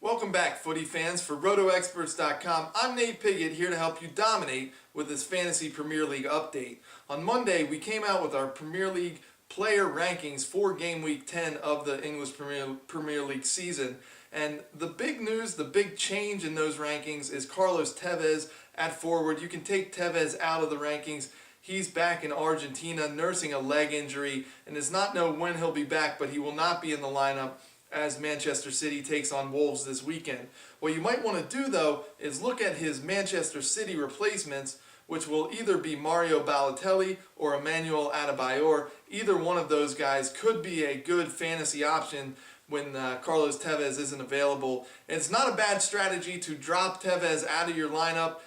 Welcome back, footy fans. For RotoExperts.com, I'm Nate Pigott, here to help you dominate with this Fantasy Premier League update. On Monday, we came out with our Premier League player rankings for Game Week 10 of the English Premier League season. And the big news, the big change in those rankings is Carlos Tevez at forward. You can take Tevez out of the rankings. He's back in Argentina nursing a leg injury and does not know when he'll be back, but he will not be in the lineup as Manchester City takes on Wolves this weekend. What you might want to do, though, is look at his Manchester City replacements, which will either be Mario Balotelli or Emmanuel Adebayor. Either one of those guys could be a good fantasy option when Carlos Tevez isn't available. And it's not a bad strategy to drop Tevez out of your lineup.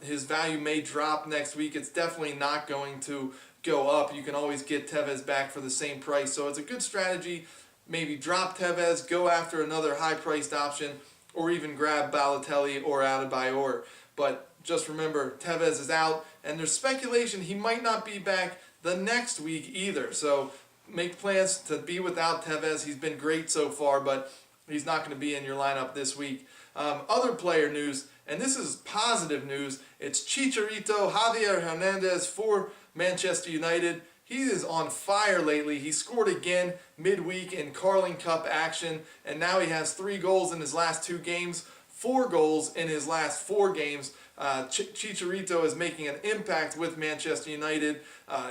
His value may drop next week. It's definitely not going to go up. You can always get Tevez back for the same price. So it's a good strategy. Maybe drop Tevez, go after another high-priced option, or even grab Balotelli or Adebayor. But just remember, Tevez is out, and there's speculation he might not be back the next week either. So make plans to be without Tevez. He's been great so far, but he's not going to be in your lineup this week. Other player news, and this is positive news, it's Chicharito, Javier Hernandez for Manchester United. He is on fire lately. He scored again midweek in Carling Cup action, and now he has 3 goals in his last 2 games, 4 goals in his last 4 games. Chicharito is making an impact with Manchester United.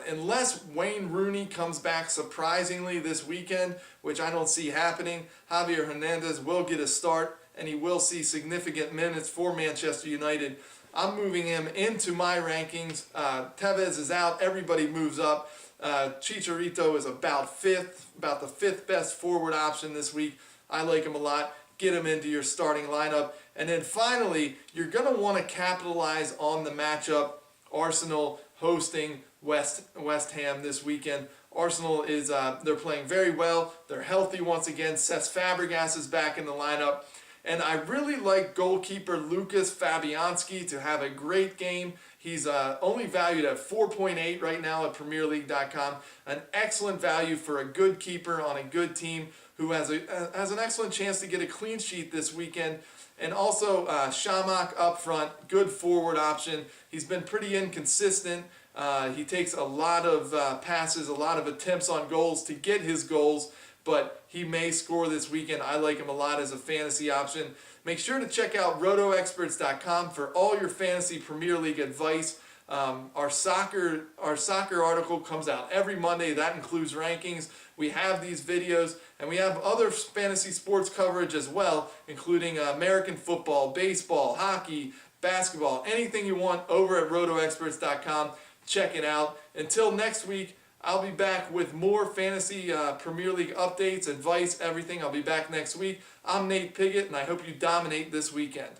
Unless Wayne Rooney comes back surprisingly this weekend, which I don't see happening, Javier Hernandez will get a start, and he will see significant minutes for Manchester United. I'm moving him into my rankings. Tevez is out. Everybody moves up. Chicharito is about the 5th best forward option this week. I like him a lot. Get him into your starting lineup. And then finally, you're going to want to capitalize on the matchup. Arsenal hosting West Ham this weekend. Arsenal is they're playing very well. They're healthy once again. Cesc Fabregas is back in the lineup. And I really like goalkeeper Lucas Fabianski to have a great game. He's only valued at 4.8 right now at PremierLeague.com. An excellent value for a good keeper on a good team who has an excellent chance to get a clean sheet this weekend. And also Shamak up front, good forward option. He's been pretty inconsistent. He takes a lot of passes, a lot of attempts on goals to get his goals, but he may score this weekend. I like him a lot as a fantasy option. Make sure to check out RotoExperts.com for all your fantasy Premier League advice. Our soccer article comes out every Monday. That includes rankings. We have these videos, and we have other fantasy sports coverage as well, including American football, baseball, hockey, basketball, anything you want over at RotoExperts.com. Check it out. Until next week, I'll be back with more fantasy Premier League updates, advice, everything. I'll be back next week. I'm Nate Pigott, and I hope you dominate this weekend.